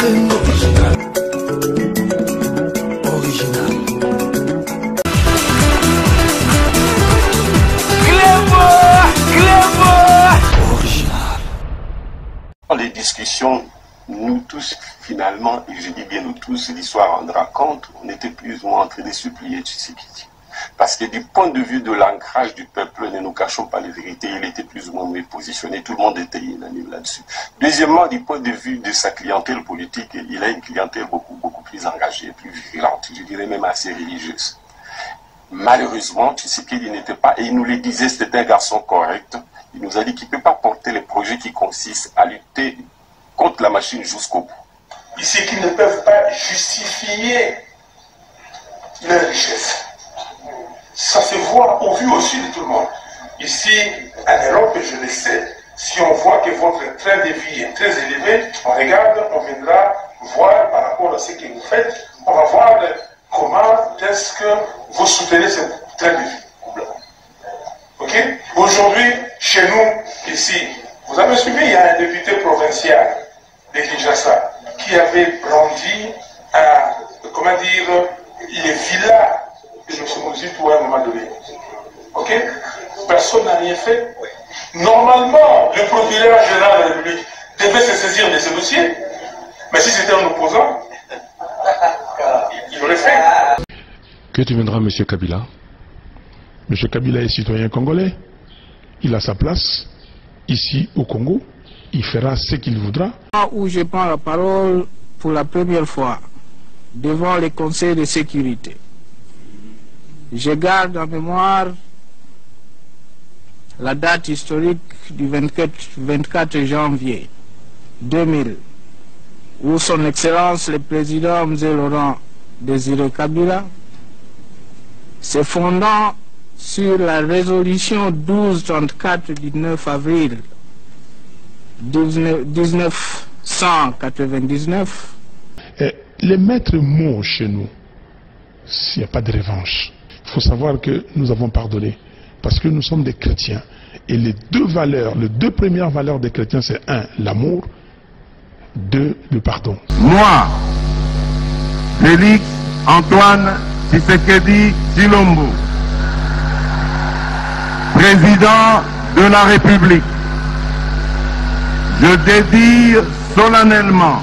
Original. Original. Original. Dans les discussions, nous tous, finalement, et je dis bien nous tous, l'histoire rendra compte, on était plus ou moins en train de supplier Tshisekedi. Parce que du point de vue de l'ancrage du peuple, ne nous cachons pas les vérités, il était plus ou moins mieux positionné, tout le monde était unanime là-dessus. Deuxièmement, du point de vue de sa clientèle politique, il a une clientèle beaucoup plus engagée, plus virulente, je dirais même assez religieuse. Malheureusement, Tshisekedi n'était pas, et il nous le disait, c'était un garçon correct, il nous a dit qu'il ne peut pas porter les projets qui consistent à lutter contre la machine jusqu'au bout. Ici, qu'ils ne peuvent pas justifier leur richesse. Ça se voit au vu aussi de tout le monde. Ici, en Europe, je le sais, si on voit que votre train de vie est très élevé, on regarde, on viendra voir par rapport à ce que vous faites, on va voir comment est-ce que vous soutenez ce train de vie. Ok? Aujourd'hui, chez nous, ici, vous avez suivi, il y a un député provincial de Kinshasa qui avait brandi comment dire, les villas de M. à un moment donné. Ok? Personne n'a rien fait. Normalement, le procureur général de la République devait se saisir de ce dossier. Mais si c'était un opposant, il l'aurait fait. Que deviendra M. Kabila? M. Kabila est citoyen congolais. Il a sa place ici au Congo. Il fera ce qu'il voudra. Où je prends la parole pour la première fois devant les conseils de sécurité, je garde en mémoire la date historique du 24 janvier 2000, où son Excellence le Président M. Laurent Désiré Kabila, se fondant sur la résolution 1234 du 9 avril 1999. Les maîtres mots chez nous, s'il n'y a pas de revanche, il faut savoir que nous avons pardonné. Parce que nous sommes des chrétiens. Et les deux premières valeurs des chrétiens, c'est 1, l'amour, 2, le pardon. Moi, Félix Antoine Tshisekedi Tshilombo, président de la République, je dédie solennellement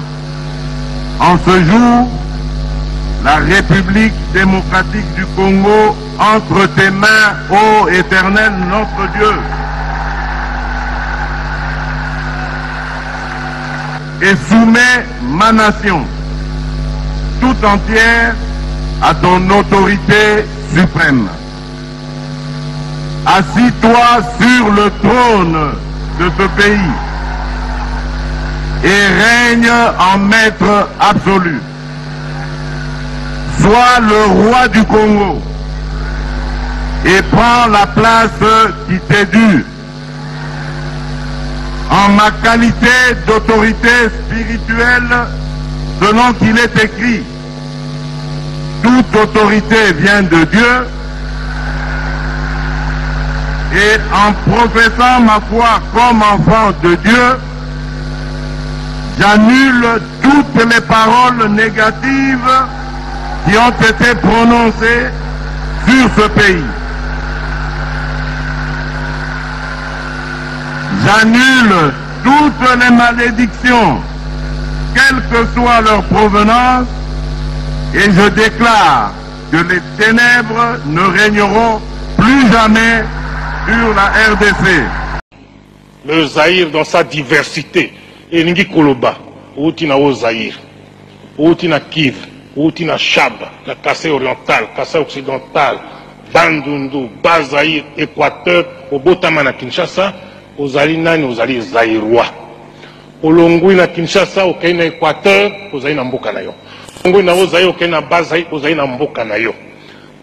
en ce jour la République démocratique du Congo entre tes mains, ô Éternel notre Dieu. Et soumets ma nation tout entière à ton autorité suprême. Assis-toi sur le trône de ce pays et règne en maître absolu. Sois le roi du Congo et prends la place qui t'est due. En ma qualité d'autorité spirituelle, selon qu'il est écrit, toute autorité vient de Dieu, et en professant ma foi comme enfant de Dieu, j'annule toutes les paroles négatives qui ont été prononcées sur ce pays. J'annule toutes les malédictions, quelle que soit leur provenance, et je déclare que les ténèbres ne régneront plus jamais sur la RDC. Le Zaïre dans sa diversité, Elingi Koloba, Outina au Zaïre, Outina Kiv, Outina Chab, la Kassai orientale, Kassai occidentale, Bandundu, Bazaïr, Équateur, au Botamana Kinshasa, aux Alinani, aux Ali Zaïrois. Au Longui na Kinshasa, au Kenya Équateur, aux Aïna Mbokanayo. Longui na Ozaï, au Kenya Bazaï, aux Aïna Mbokanayo.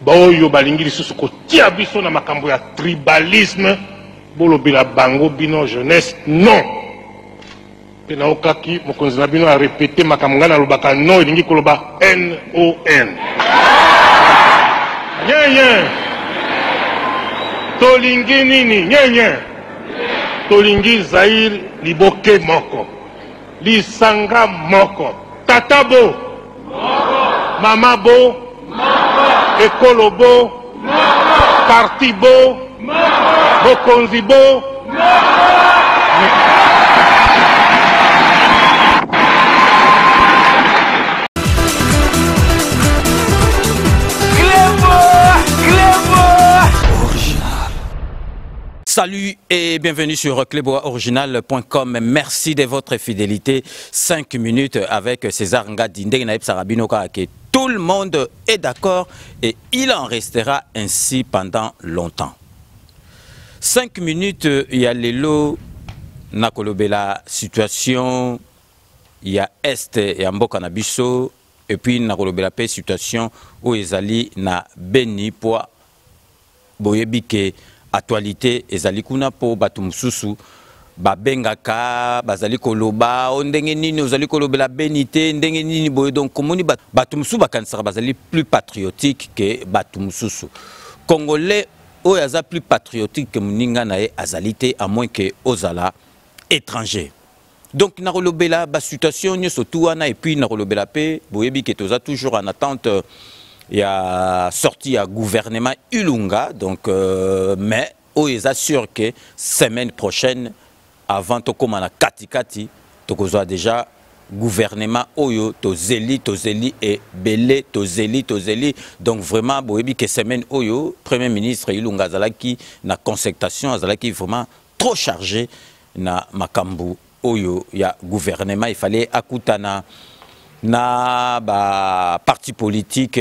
Baoyo Balingiri Susuko, Tiabiso na makambo ya tribalisme, Bolobila Bango, Bino jeunesse, non. Pena okaki, mokonzi na bino a répété makambo na lobaka non, Elingi Koloba N-O-N. Nyenye. Tolingi nini, nyenye. Tolingi Zaïre liboke moko. Lisanga moko. Tata Bo, Mama Bo, Ekolo Bo, Parti Bo, Bokonzi Bo. Salut et bienvenue sur cleboaoriginal.com. Merci de votre fidélité. 5 minutes avec César Ngadi Ndengnaïb Sarabinoka. Tout le monde est d'accord et il en restera ainsi pendant longtemps. 5 minutes, il y a l'élo, Nakolobela situation, il y a Est et Mboka Nabiso, et puis Nakolobela P situation où Ezali na Beni pour Boyebike. Actualité ezali kuna po batu mususu babengaka bazali koloba ndenge nini ozali kolobela benité ndenge nini boye donc komoni batu mususu bakanisaka bazali plus patriotique que batu mususu congolais oyo aza plus patriotique que muninga naye azali te à moins que ozala étranger donc na kolobela ba situation nyoso tu wana et puis na kolobela pe boyebi ke toza toujours en attente. Il y a sorti à gouvernement Ilunga, donc mais on est sûr que semaine prochaine, avant de commencer Katikati, tu as déjà gouvernement Oyo, Tozeli et Belé, Tozeli. Donc vraiment, boyebi que semaine Oyo, Premier ministre Ilunga Zalaki, na concertation, Zalaki vraiment trop chargé na Makambu Oyo, il y a gouvernement, il fallait akutana. Na ba parti politique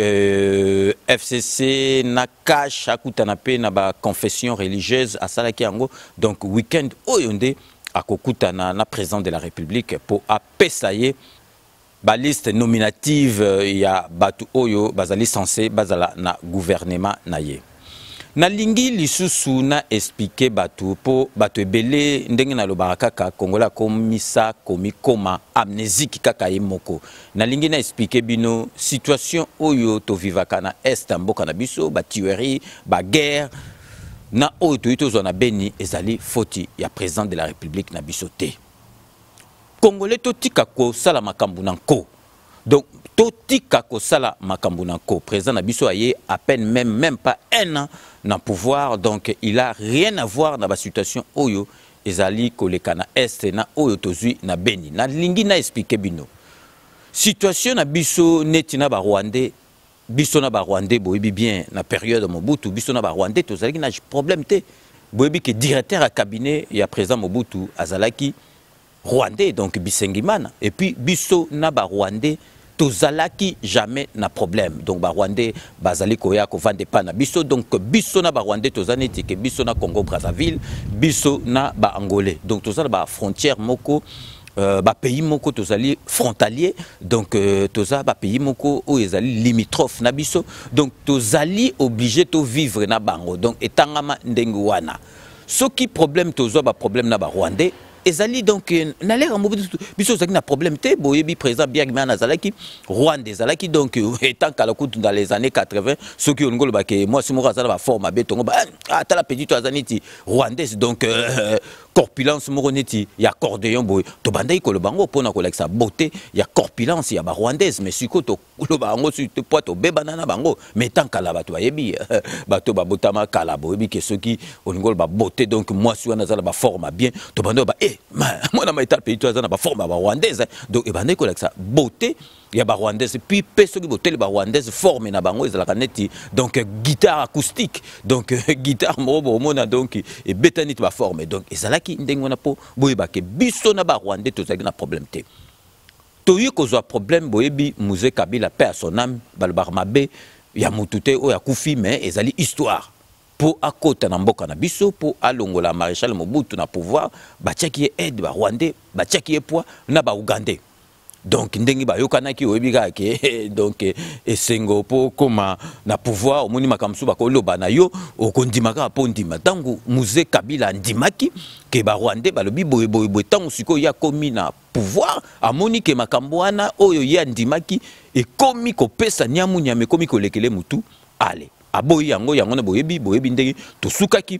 FCC na cash akutana pe na ba confession religieuse à salaki yango donc week-end oyonde akokutana na président de la République pour appesaye ba liste nominative ya batu oyo bazali censé bazala na gouvernement na ye na lingi lisusu na expliquer batu po batu ebele ndenge na lobaka kaka kongola komisa komikoma amnésique kaka yemoko na lingi na expliquer bino situation oyo to vivaka na est mboka na biso ba tuerie ba guerre na oyo to ito zona beni ezali foti ya président de la République na biso te congolais to tika ko sala makambu nanko donc totika ko sala makambu nanko président na biso aye à peine même pas un an na pouvoir donc il a rien à voir na ba situation oyo ezali koleka na est na oyo tozui na beni na lingi na expliquer bino situation na biso neti na ba rwandais biso na ba rwandais boyebi bien na période Mobutu biso na ba rwandais tozali na problème te boyebi que directeur à cabinet ya président Mobutu azalaki rwandais donc Bisengimana et puis biso na ba rwandais tozalaki jamais na problème donc ba rwandais bazali koya ko vande pa na biso donc biso na ba rwandais tozaneti ke biso na Congo Brazzaville biso na ba angolais donc tozala ba frontière moko ba pays moko tozali frontalier donc toza ba pays moko o ezali limitrophe na biso donc tozali obligé to vivre na bango donc etangama ndenge wana soki problème tozo ba problème na ba rwandais ezali donc na l'air biso zaki na problème te boyebi président Biagman azalaki Rwanda ezalaki donc étant kalakutu dans les années 80 ceux qui ont ngolo ba ke moi simora azala ba forme betongo ba atala petit azaniti rwandaise donc corpulence moroneti ya accordéon boy to bandai ko le bango pona ko like sa beauté ya corpulence ya ba rwandaise mais siko to lo bango su te poito bebana na bango mais tant kala ba to yebi ba to ba botama kala boyebi ke ceux qui ont ngolo ba beauté donc moi si on azala ba forme bien to bando ba moi na maïtal pays tu as na ba forme ba rwandaise donc e bandai ko like sa beauté ya ba rwandaise puis peso ki botel ba rwandaise forme na bango ezala kaneti donc guitare acoustique donc guitare mobo mona donc et betanit ba forme donc ezala ki ndenge na po boyeba ke biso na ba rwandais tozaki na problème te toyi kozwa problème boyebi Musée Kabila paix à son âme balbar mabe ya mutute o ya kufi mais ezali histoire pour akota na mboka na biso pour alongola maréchal Mobutu na pouvoir batiaki aide ba rwandais batiaki poids na ba ougandais donc ndengi ba yokanaki oyebika ke donc esengo po koma na pouvoir omoni makamsu ba koloba na yo okondimaka po ndima tangu Musée Kabila ndimaki ke ba rwandais balobi boye tangu siko ya komi na pouvoir amoni ke makambo wana oyo ya ndimaki ekomi kopesa nyamu nyame komi kolekele mutu ale aboyi yango na boyebi ndenge tosukaki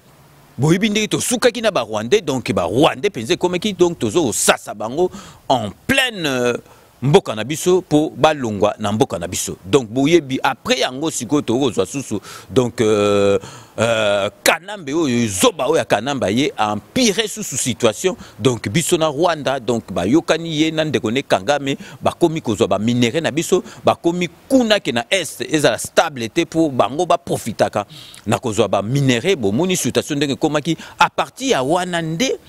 boyebi ndenge tosukaki na ba rwandais donc ba rwandais penze komeki donc tozo sasa bango en pleine mboka na biso po balongwa na mboka na biso. Donc boyebi après yango siko to kozwa susu donc Kanambe oyo zoba oyo Kanamba ye empire susu situation donc biso na Rwanda donc ba yokani ye na ndekone Kagame bakomi kozwa ba minéraux na biso bakomi kuna ke na est ezala stable te pour bango ba profitaka na kozwa ba minéraux bo moni situation ndenge komaki à partir ya wana nde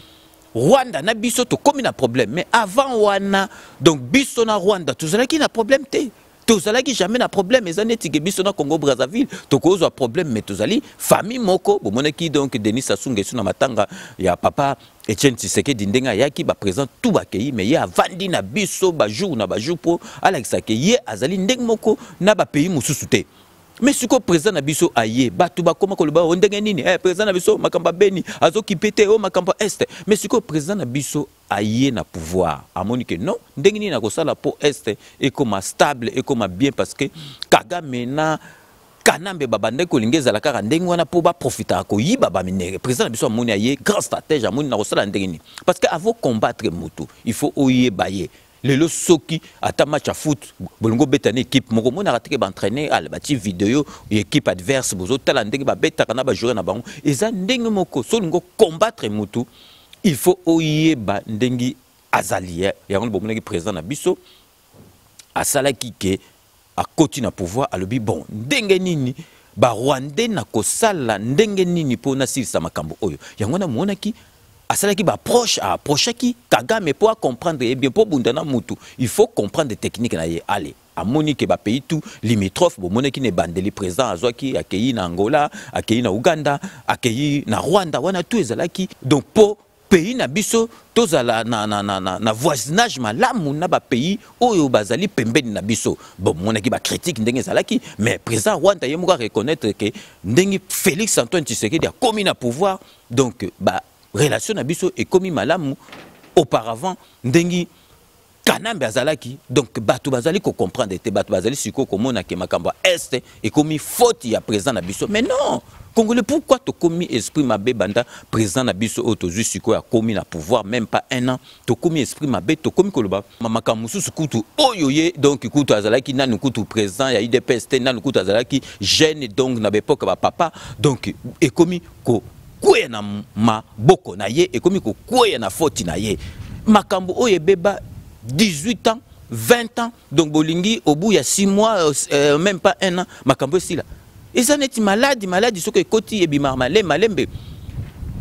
Rwanda na biso to komi na problème mais avant wana donc biso na Rwanda tozalaki na problème te tozalaki jamais na problème ezaneti ke biso na Congo Brazzaville to kozwa problème mais tozali famille moko bomonaki donc Denis Sassou Nguesso na matanga ya papa Etienne Tshisekedi ndenga yaki ba présent tout bakei mais ya vandi na biso ba jour po alakisa ke ye azali ndenge moko na ba pays mosusu te. Mais ce que président na biso aye batu ba koma koloba ondenge nini président na biso makamba beni azo kipete o makamba est mais ce que président na biso aye na pouvoir amoni que non ndenge nini na kosala po est et comme stable et comme bien parce que Kagame na Kanambe babande ko lingeza la kaka ndenge wana po ba profiter ko yiba ba minere président na biso amoni aye grand stratège amoni na kosala ndenge nini parce que avant combattre mutu il faut oye baye lelo soki ata match à foot bolongo betane équipe moko mona rateke ba entraîner al bati vidéo équipe adverse bozo tala ndenge ba betaka na ba jouer na bango eza ndenge moko solingo combattre mutu il faut oyeba ndenge azali ya ngo bomona ki président na biso asala kike a koti na pouvoir alobi bon ndenge nini ba Rwandais na kosala ndenge nini po na silisa makambo oyo yango na mona ki asalaki ba approche qui Kagame pour comprendre et bien pour bundana mutu il faut comprendre des techniques na ye allez amoni ke ba pays tout limitrophe bo monaki ne bandeli président azwaki akei na Angola akei na Uganda akei na Rwanda wana tout ezalaki donc pour pays na biso tozala na voisinage malamu na ba pays oyo bazali pembeni na biso bon monaki ba critique ndenge ezalaki mais président Rwanda ye mo reconnaître que ndenge Félix Antoine Tshisekedi a commis na pouvoir donc ba relation na biso et comme malamu auparavant ndengi Kanambe azalaki donc bato bazali ko comprendre te bato bazali siko komona ke makamba est et comme faute ya président na biso mais non Congolais pourquoi to komi esprit mabe banda président na biso auto siko ya komi na pouvoir même pas un an to komi esprit mabe to komi koloba mamaka mususu kutu oyo ye donc kutu azalaki nanu kutu président ya IDPS nanu kutu azalaki jeune donc na époque ba papa donc et komi ko kwe na maboko na ye et comme ko kwe na faute na ye makambo oye beba 18 ans 20 ans donc bolingi au bout il y a 6 mois même pas un an makambo sila ezaneti maladie ce que koti e bimarmale malembe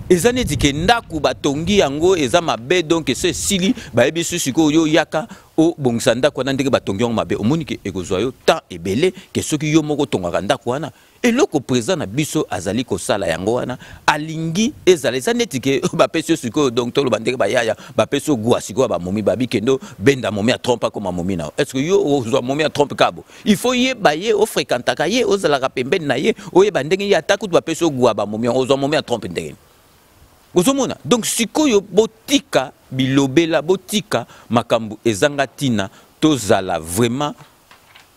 ezaneti ke ndaku batongi yango eza mabe donc ce sili ba ebisu siko yo yaka o bongisa ndako na ndenge batongi yango mabe omoni ke ekozwa yo temps ebele ke soki yo moko tongaka ndako wana eloko président na biso azali kosala yango wana alingi ezala ezaneti ke bapesi siko donc tolo bandenge bayaya bapesi gwa siko ba momi babi kendo benda momi a trompe comme momi na est-ce que yo ozwa momi a trompe kabo il faut ye baye o fréquentaka ye ozala ka pembeni na ye oye bandenge ya taku bapesi gwa ba momi ozwa momi a trompe ndenge ozomona donc sikoyo botika bilobela botika makambu ezanga tina tozala vraiment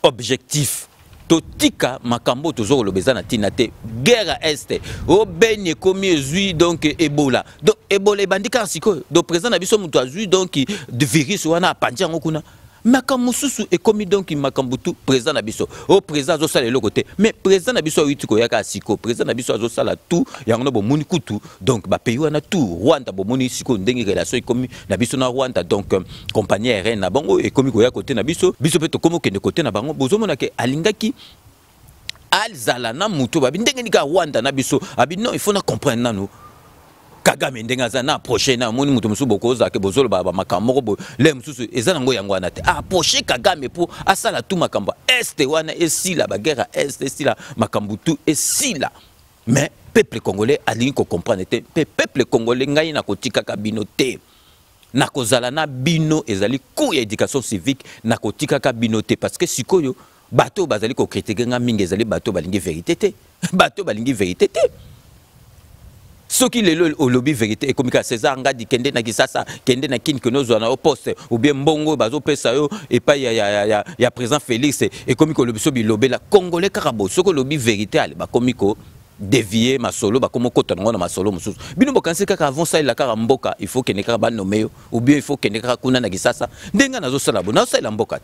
objectif totika makambo toujours lobeza na tina te guerre est o benye komi ezui donc Ebola donc Ebola bandika sikoyo donc président na biso mutu azui donc de virus wana apandi yango kuna makambo susu e komi donc makambo tout président na biso o président azo sala eloko te mais président na biso yuti ko yaka siko président na biso azo sala tout yango bo moni kutu donc ba pays wana tout Rwanda bo moni siko ndenge relation e komi na biso na Rwanda donc compagnie aérienne na bango e komi ko ya côté na biso pe to komo kende côté na bango bozomona ke alingaki alzala na mutu ba ndenge nika Rwanda na biso abi non il faut na comprendre nanu Kagame ndenga za na approcher na moni mutu musu bokoza ke bozolo ba makambo bo le mususu eza nango yango wana te approcher Kagame pour asala tout makambo est wana esila ba guerre est esila makambo tout esila mais peuple congolais alingi ko comprendre te peuple congolais ngai na kotika ka bino te na kozala na bino ezali cours ya éducation civique na kotika ka bino te parce que sikoyo bato bazali ko critiquer nga mingi ezali bato balingi vérité te bato balingi vérité te ce qui le lobby vérité et comme César Ngadi kende na Kisasa kende na kin que nous au poste ou bien Mbongo bazo pesa yo et pas ya président Félix et comme le lobby lobby la congolais karabo ce que lobby vérité ale ba komiko dévier ma solo ba comme kota ngona ma solo mususu bino bokanse kaka avant ça il a kaka mboka il faut que ne kaka ba nomeo ou bien il faut que ne kaka kuna na gisasa ndenga nazo sala bona ça il a mboka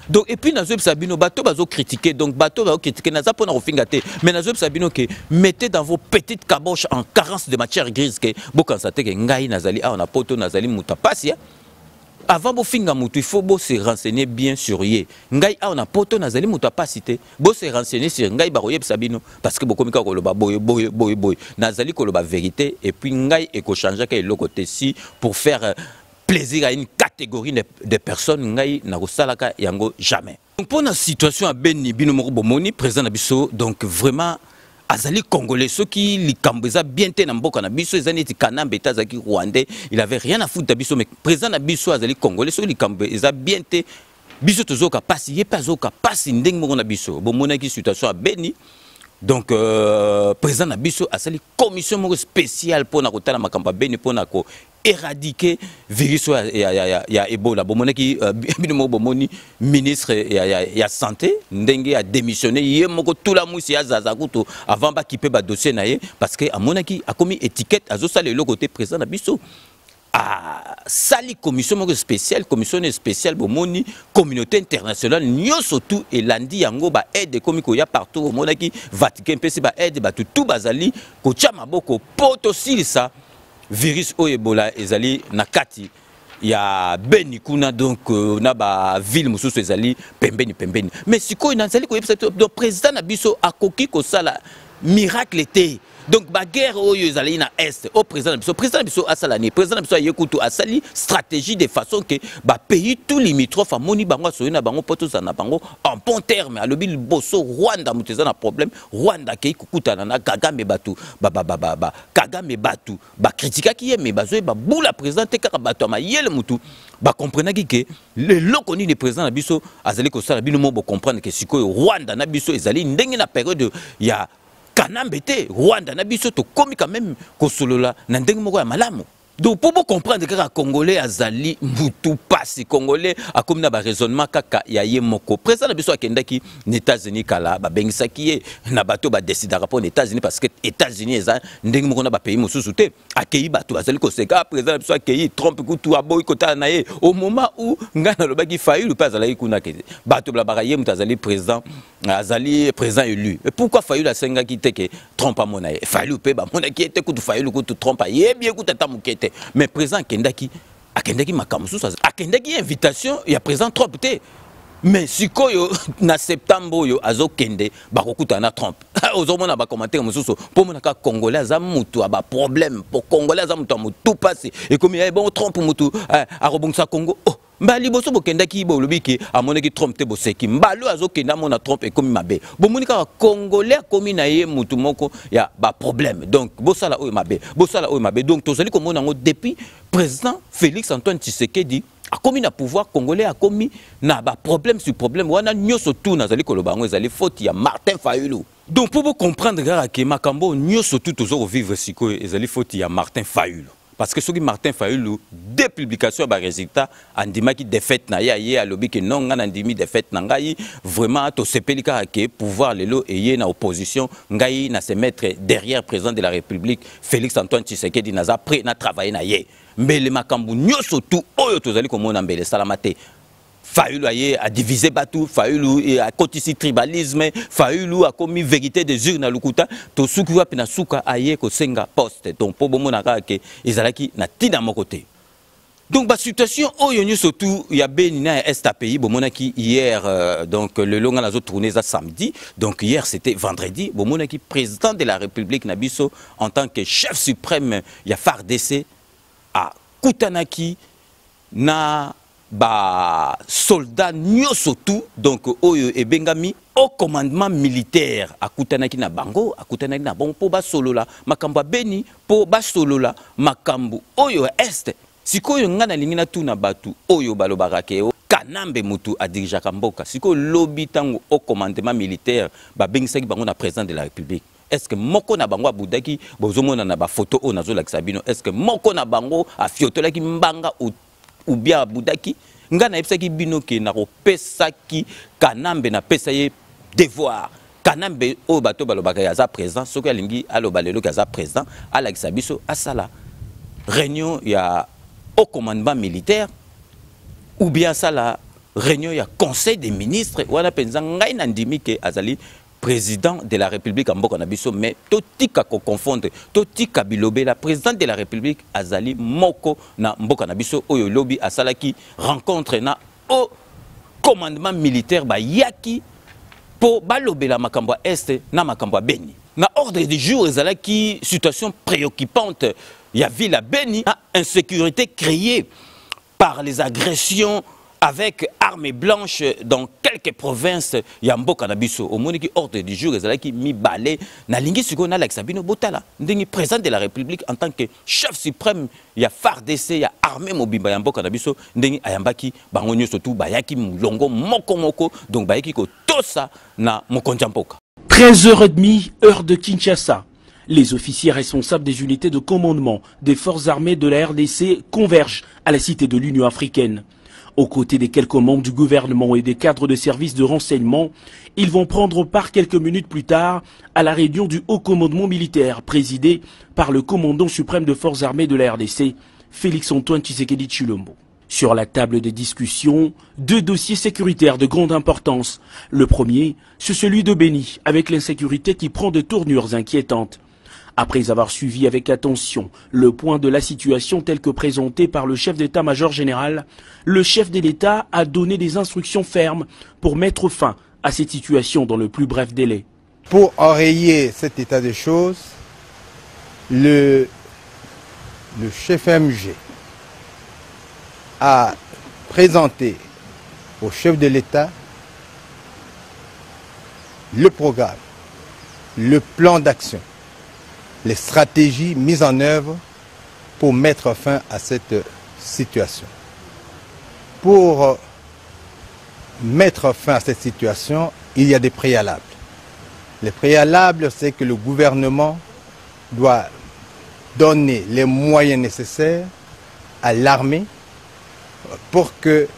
donc et puis nazo sabino bato bazo critiquer donc bato bazo critiquer naza pona ofingate mais nazo sabino que mettez dans vos petites caboches en carence de matière grise que bokansa te que ngai nazali a on a poto nazali mutapasi avant de finir il faut se renseigner bien sur ye. Ngai a on a poto nazali muta pasité. Bo se renseigner sur ngai baroye sabino parce que beaucoup mika ko loba boy nazali ko loba vérité et puis ngai e ko changer ka le côté si pour faire plaisir à une catégorie de personnes ngai na ko salaka yango jamais. Donc pour la situation à Beni bino moko bomoni président na biso donc vraiment azali congolais ceux qui likambeza bien te na mboka na biso ezani ti kanambe tazaki rwandais il avait rien à foutre biso mais président na biso azali congolais ceux likambeza bien te biso tozoka pasi ye pas zoka pasi ndenge moko na biso bomona ki situation à Beni donc président na biso azali commission moko spéciale pour na kotala makamba Beni pour na ko éradiquer virus ya Ebola bomonaki bino mo bomoni ministre ya santé ndenge a démissionné yé moko tout la musi ya zazakuto avant ba kipe ba dossier na ye parce que amonaki a commis étiquette azo sala le côté président na biso a sali commission spéciale bomoni communauté internationale nyoso tout et landi yango ba aide komiko ya partout monaki Vatican pesi ba aide ba tout bazali ko chama boko poto silisa virus o Ebola ezali nakati ya Beni kuna donc na ba ville mususu ezali pembeni mais siko inazali ko yebisa donc président na biso akoki ko sala miracle été donc ba guerre oyo ezali na est au président biso asalani président biso yekutu asali stratégie de façon que ba pays tout limitrophe amoni bango soyo na bango poto za na bango en bon terme alobi boso Rwanda muteza na problème Rwanda ke ikukutana na Kagame batu Kagame batu ba critique ki yeme bazo ba bula président te kaka batu ma yele mutu ba comprendre que le lokoni de président na biso azali ko sala bino mo bo comprendre que sikoyo Rwanda na biso ezali ndenge na période ya Kanambete, Rwanda, Nabiso, to komi quand même, Kosolola, Nandeng Moko ya malamu. Donc pour vous comprendre que les Congolais azali mutu pasi Congolais a comme na ba raisonnement kaka ya ye moko président na biso akendaki les États-Unis kala ba bengisaki ye na bato ba décider rapport aux États-Unis parce que États-Unis eza ndenge moko na ba pays mosusu te akei bato azali ko seka président na biso akei Trump kutu aboy kota na ye au moment où ngana lobaki Fayulu pas azali kuna ke bato bla ba ye mutu azali président élu et pourquoi Fayulu asenga ki te ke Trump a mona ye Fayulu pe ba mona ki te kutu Fayulu kutu Trump a ye bien kutu tamukete mais président Kendaki makamusu akendaki invitation ya président Trump te mais sikoyo na septembre yo azokende bakokuta na Trump ozomona ba commentaire mususu pour monaka congolais za mutu aba problème pour congolais za mutu mutu passé et comme il bon Trump mutu a rebongisa Congo mbali boso bokendaki bo lobiki amonaki Trump te boseki mbalo azokenda mona Trump et comme mabe bomonika congolais komi na ye mutu moko ya ba problème donc bosala oyo mabe donc tozali komona ngo depuis président Félix Antoine Tshisekedi a commis na pouvoir congolais a commis na ba problème sur problème wana nyoso tout nazali koloba ngo ezali faute ya Martin Fayulu donc pour vous comprendre gara ke makambo nyoso tout toujours vivre siko ezali faute ya Martin Fayulu. Parce que ce qui Martin Fayulu, des publications par résultat, en disant qu'il défaite na ya a lobby que non, on a dit défaite na ngai vraiment to sepelika que pouvoir lelo et na opposition ngai na se mettre derrière président de la République Félix Antoine Tshisekedi na za prêt na travailler na ye. Mais le makambu nyoso tout oyo tozali komona mbele salamate. Fayulu a divisé Batou, Fayulu a cotisé tribalisme, Fayulu a commis vérité des urnes à Lukuta, to sukuwa pina suka aye ko senga poste. Donc pour bon naka ke ezalaki na tina mon côté. Donc la situation oyo surtout il y a benina est à pays bomonaki hier donc le long la autres tournées à samedi. Donc hier c'était vendredi bomonaki président de la République Nabiso en tant que chef suprême il y a FARDC à Kutanaki na ba soldat nyoso tout donc oyo e bengami au commandement militaire akutanaki na bango akutanaki na bon po ba solola makambo Beni po ba solola makambo oyo est sikoyo ngana lingina tu na batu oyo balobaka ke kanambe mutu a dirija kamboka siko lobi tango au commandement militaire ba bengisaki bango na président de la République. Est-ce que moko na bango abudaki bozomona na ba photo o nazo lakisa bino est-ce que moko na bango a fiotolaki mbanga ou bien Boudaki, ngana epsaki bino ke na kopesaki kanambe na pesa ye devoir kanambe o bato balobaka yaza président soki alingi aloba lelo kaza président alakisa biso asala réunion ya au commandement militaire ou bien asala réunion ya conseil des ministres wana penza ngai na ndimi ke azali président de la République en mboka na biso mais totika ko confondre totika bilobe la président de la République azali moko na mboka na biso oyo lobi asalaki rencontre na au commandement militaire ba yaki po balobela makambo est na makambo Beni na ordre du jour ezalaki situation préoccupante ya ville à Beni insécurité créée par les agressions avec armes blanches dans quelques provinces ya mboka na biso au moni ki ordre du jour ezalaki mibale na lingi siko na lakisa bino botala ndingi président de la République en tant que chef suprême ya FARDC ya armée mobimba ya mboka na biso ndingi ayambaki bango nyonso tu bayaki mulongo moko donc bayaki ko tosa na mokonzi mboka. 13h30 heure de Kinshasa. Les officiers responsables des unités de commandement des forces armées de la RDC convergent à la cité de l'Union africaine. Aux côtés des quelques membres du gouvernement et des cadres de services de renseignement, ils vont prendre part quelques minutes plus tard à la réunion du haut commandement militaire présidé par le commandant suprême de forces armées de la RDC, Félix-Antoine Tshisekedi Tshilombo. Sur la table des discussions, deux dossiers sécuritaires de grande importance. Le premier, c'est celui de Beni, avec l'insécurité qui prend des tournures inquiétantes. Après avoir suivi avec attention le point de la situation tel que présenté par le chef d'état-major général, le chef de l'État a donné des instructions fermes pour mettre fin à cette situation dans le plus bref délai. Pour enrayer cet état de choses, le chef MG a présenté au chef de l'État le programme, le plan d'action, les stratégies mises en œuvre pour mettre fin à cette situation. Pour mettre fin à cette situation, il y a des préalables. Les préalables, c'est que le gouvernement doit donner les moyens nécessaires à l'armée pour que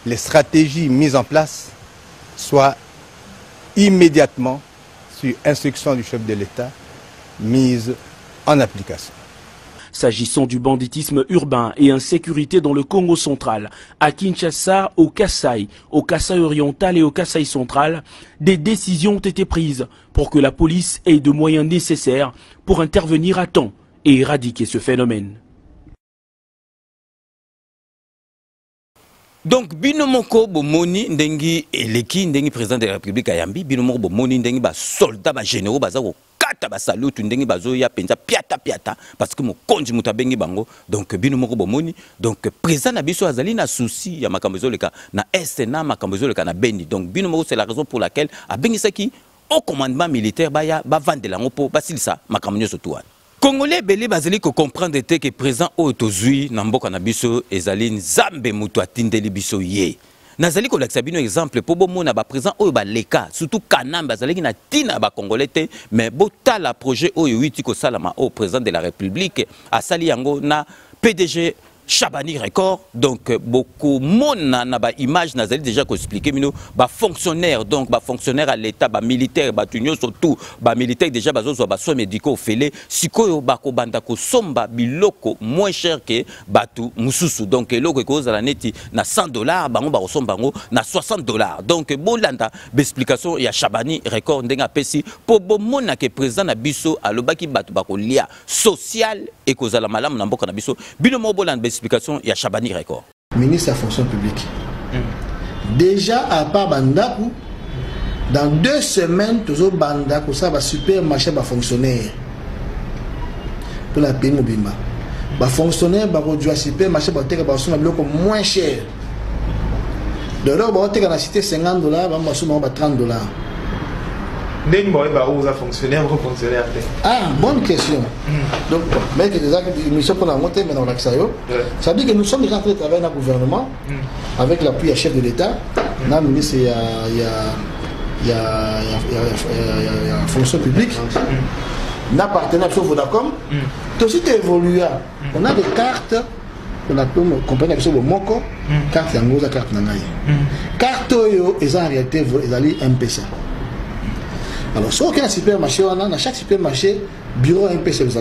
les stratégies mises en place soient immédiatement, sur instruction du chef de l'État, mises en application. S'agissant du banditisme urbain et insécurité dans le Congo central, à Kinshasa, au Kasaï oriental et au Kasaï central, des décisions ont été prises pour que la police ait de moyens nécessaires pour intervenir à temps et éradiquer ce phénomène. Donc, binomoko bomoni ndengi eleki ndengi président de la République ayambi binomoko bomoni ndengi ba soldat ba généraux bazako kata ba salutu ndengi bazo ya penza piata parce que mo konji mutabengi bango donc binomoko bomoni donc président na biso azali na souci ya makambo ezoleka na est na makambo ezoleka na Beni donc binomoko c'est la raison pour laquelle abengisaki au commandement militaire baya ba vandela ngopo basilisa makambo nyoso tuwa. Congolais belé bazali ko comprendre te que président otozui na mboka na biso ezali nzambe mutu atindeli biso ye. Nazali ko lakisa bino exemple po bomona ba président oyo ba leka surtout kanamba bazali na tina ba congolais te mais botala projet oyo witi ko salama au président de la République asali yango na PDG Chabani Record donc beaucoup mona na ba image nazali déjà ko expliquer mino ba fonctionnaire donc ba fonctionnaire à l'état ba militaire ba tunyo surtout ba militaire déjà bazo ba soins médicaux fele sikoyo ba ko banda ko somba biloko moins cher que batu mususu donc eloko ko za la neti na $100 bango ba somba bango na $60 donc bolanda ba explication ya Chabani Record ndenga pesi po bomona que président na biso alobaki batu ba ko lia social et ko za la malamu na mboka na biso bino mo bolanda explication il y a Chabani Record. Ministre de la fonction publique. Déjà à part Bandakou, dans 2 semaines, toujours Bandakou, ça va supermarché va fonctionner. Pour la pays Mobimba. Va fonctionner, va produire supermarché, va faire moins cher. De là, on va la cité $50, on va $30. Ah, bonne question. Donc, mais que déjà, l'émission qu'on a montée maintenant avec ça, ça veut dire que nous sommes déjà en train de travailler dans le gouvernement, avec l'appui du chef de l'État. Dans le ministre, il y a la fonction publique. Nous avons partenaire sur Vodacom. Tout aussi évolué. On a des cartes. On a compagnie avec le Moko, carte Yangoza, carte Nanaï. Carte, ils ont en réalité, ils ont MPSA. Alors, soit aucun supermarché, dans chaque supermarché, bureau un peu c'est le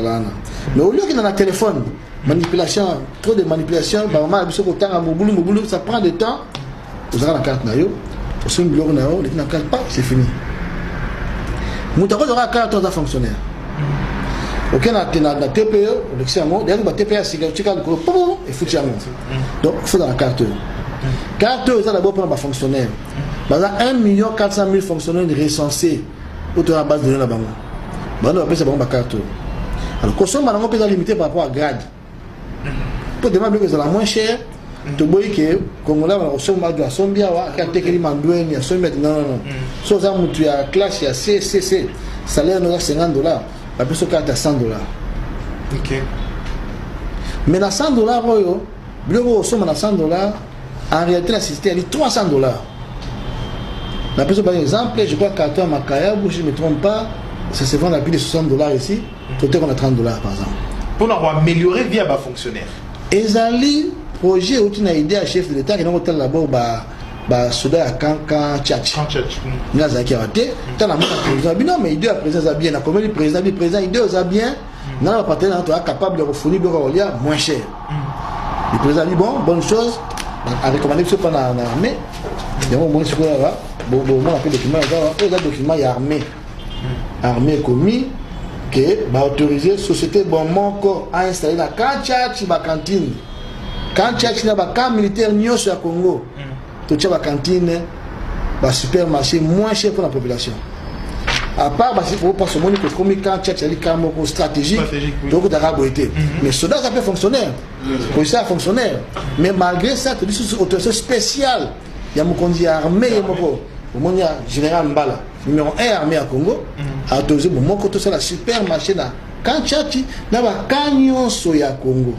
mais au lieu qu'il y a un téléphone, manipulation, trop de manipulation, ça prend du temps. Vous avez la carte, vous avez bureau, vous carte pas, c'est fini. Vous avez la carte de fonctionnaire. Ok, na TPE, d'ailleurs, la TPE, c'est que tu as le et foutu à moi. Donc, il faut dans la carte. Carte, c'est d'abord pour les fonctionnaires. Il y a 1 400 000 fonctionnaires recensés autour de la base de données là-bas. On appelle ça la carte. Alors, consomme, on peut limiter par rapport à grade. Pour demander que c'est la moins chère, tu vois que Congolais, on a de la sombia, il y a des mandouins, il y a sombia, non. Sauf que tu as classe, il y a C, salaire de $50. La personne carte à $100. Ok. Mais dans $100, bureau somme à $100, en réalité la société a dit $300. La personne par exemple, je crois qu'à toi Makaya, si je ne me trompe pas, ça se vend à plus de $60 ici, côté qu'on a $30 par exemple. Pour avoir amélioré via les fonctionnaires. Ezali projet où tu as idée à chef de l'État qui n'a pas d'abord soda à quand tchatch. Il y a qui a raté. Tant la président non mais idée à président bien. La commune président idée aux bien. Non la partenaire toi capable de refournir de Rolia moins cher. Le président dit bon bonne chose. A recommandé que ce pas dans l'armée. Il y a un bon score là. Bon on appelle document là. Document il y a armée commis que va autoriser société bon encore à installer la cantine. Quand tu as un camp militaire sur le Congo, tu as une cantine, un supermarché moins cher pour la population. À part, pour pas se montrer que comme quand tu as un camp stratégique, donc tu as été. Mais cela, ça peut fonctionner. Ça fonctionnaire. Mais malgré ça, tu as une autorisation spéciale. Il y a un armé, il y a un général Mbala, numéro 1 armée à Congo, a autorisé mon côté sur la supermarché quand tu as un camion sur le Congo.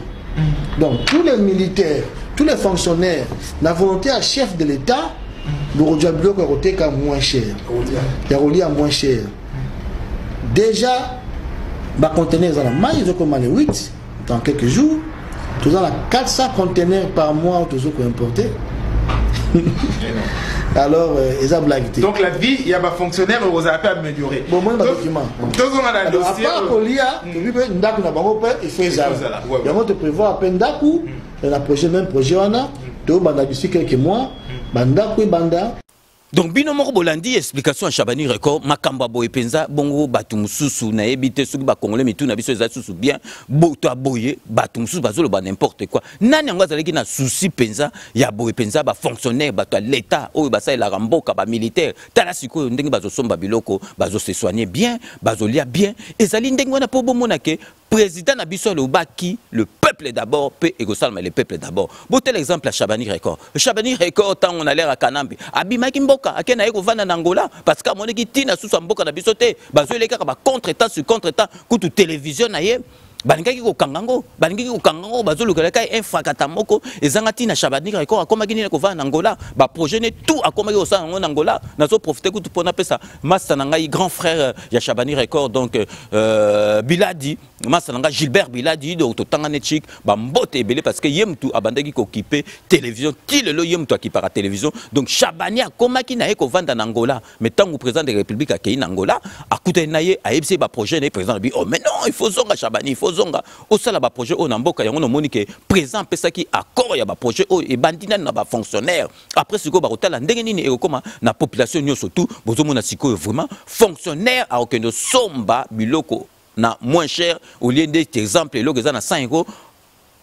Donc tous les militaires, tous les fonctionnaires, la volonté à chef de l'État, le bloc est moins cher. Il y a moins cher. Déjà, les conteneurs dans la main, ils ont commandé 8 dans quelques jours. Tous dans 400 conteneurs par mois, toujours qu'on importer. Alors, ils ont blagué. Donc la vie, il y a des fonctionnaires, vous avez pas amélioré. Bon, moi, document. Deux ans à la dossier. À part qu'il y a, il faut ça. Il y a te prévoir à peine d'acoup. La prochaine même projet, on a. Donc, d'ici quelques mois, bandakou et banda. Donc bino moko bolandi explication à Chabani Record makamba boye penza bongo batu mususu na ebite soki ba congolais mitu na biso eza susu bien boto aboye batu mususu bazolo ba n'importe quoi nani yango azalaki na souci penza ya boye penza ba fonctionnaire bato l'état oyo basa la ramboka ba militaire tala sikoyo ndenge bazo somba biloko bazo se soigner bien bazo lia bien ezali ndenge wana po bomona ke président na biso le baki le peuple d'abord pe egosalma le peuple d'abord botel exemple à Chabani Record tant on a l'air à Kanambi abimaki mboka akena eko vana na Angola parce que moneki tina susu mboka na biso te bazo leka ba contre-temps sur contre-temps kutu télévision na ye balingaki ko kangango bazo lukalaka infrakata moko ezangati na Chabani Record akomaki ni ko vana na Angola ba projet ne tout akomaki osa na Angola nazo profiter kutu pona pesa master na ngai grand frère ya Chabani Record donc Biladi master na ngai Gilbert Biladi donc totanga netchik ba mbote ebele parce que yemtu abandaki ko occuper télévision tilelo yemtu akipara télévision donc Chabani akomaki na ko vanda na Angola mais tangu président de la République akei na Angola akuta na ye aebse ba projet ne président bi oh mais non il faut zonga Chabani il faut zonga au sala ba projet o na mboka yango no moni ke président pesaki accord ya ba projet o e bandina na ba fonctionnaire après siko ba hôtel ndenge nini e koma na population nyo surtout bozomo na siko vraiment fonctionnaire a okendo somba biloko na moins cher au lieu d'être exemple l'eau na 100 €.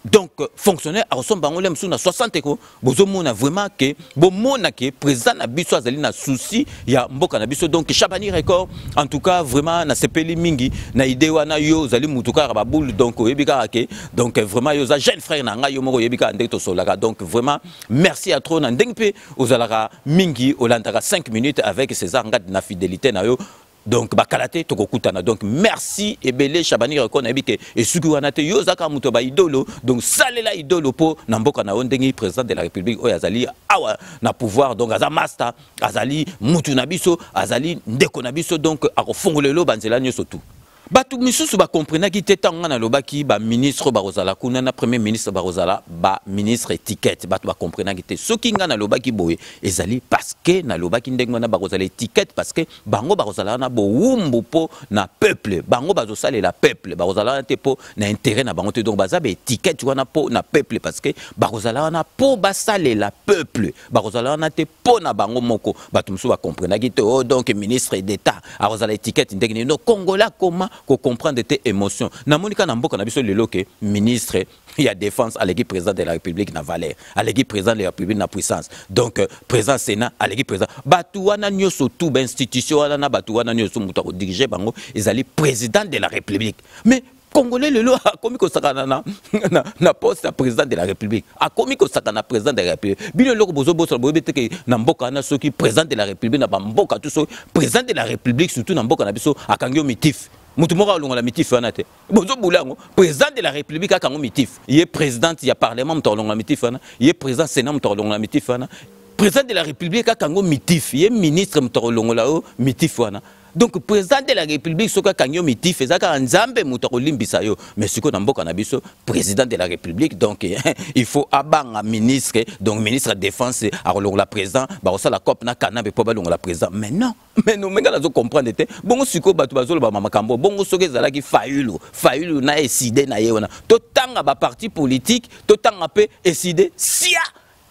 Donc fonctionnaire a ressemble bango lem na 60 €. Bozomona vraiment que bomona que président na biso azali na souci ya mboka na biso donc Chabani Record en tout cas vraiment na sepeli mingi na idée wana yo zali mutuka ba boule donc yebika ke donc vraiment yo za jeune frère na nga yo moko yebika ndeko solaka donc vraiment merci à trop na ndengpe ozalara mingi olandaka 5 minutes avec César Ngad na fidélité na yo. Donc bakalate tokokutana donc merci ebele Chabani Record na bike et suki wana te yozaka muto ba idolo donc salela idolo po na mboka na ondengi président de la République o azali awa na pouvoir donc aza master azali mutu na biso azali ndeko na biso donc akofungolelo banzela nyoso tout Batu misusu ba comprendre ki te tanga na lobaki ba ministre barozala kuna na premier ministre barozala ba ministre étiquette batu ba comprendre ki te soki nga na lobaki boye ezali parce que na lobaki ndengo na barozala étiquette parce que bango barozala na bowumbu po na peuple bango bazosala la peuple barozala na te po na intérêt na bango te donc baza ba étiquette wana po na peuple parce que barozala na po basale la peuple barozala na te po na bango moko batu misusu ba comprendre ki te oh donc ministre d'état barozala étiquette ndengo no Congolais comment qu'on comprendre tes émotions. Na monika na mboka na biso lelo ke ministre il y a défense à l'équipe président de la République na valeur, à l'équipe président de la République na puissance. Donc président Sénat à l'équipe président. Batu wana nyoso tout ba institution wana na batu wana nyoso muta ko diriger bango ezali président de la République. Mais Congolais lelo a komi ko sakana na poste président de la République. A komi ko sakana président de la République. Bino loko bozo boso bobe teke na mboka na soki président de la République na ba mboka tout so président de la République surtout na mboka na biso akangyo mitif. Moutoumora longa la mitif anate. Bozo boulango président de la République akango mitif. Il président il y a parlement mtorlonga mitif ana. Il président Sénat mtorlonga mitif ana. Président de la République akango mitif. Il ministre mtorlonga la mitif ana. Donc président de la République soka kanyo mitif ezaka nzambe mutako limbisa yo mais siko na mboka na biso président de la République donc il faut abanga ministre donc ministre de défense arolongo la président ba osala cop na kanambe po balongo la président mais non menga nazo comprendre te bongo siko batu bazolo ba makambo bongo soka ezalaki fayulu na eside na ye wana to tanga ba parti politique to tanga pe eside sia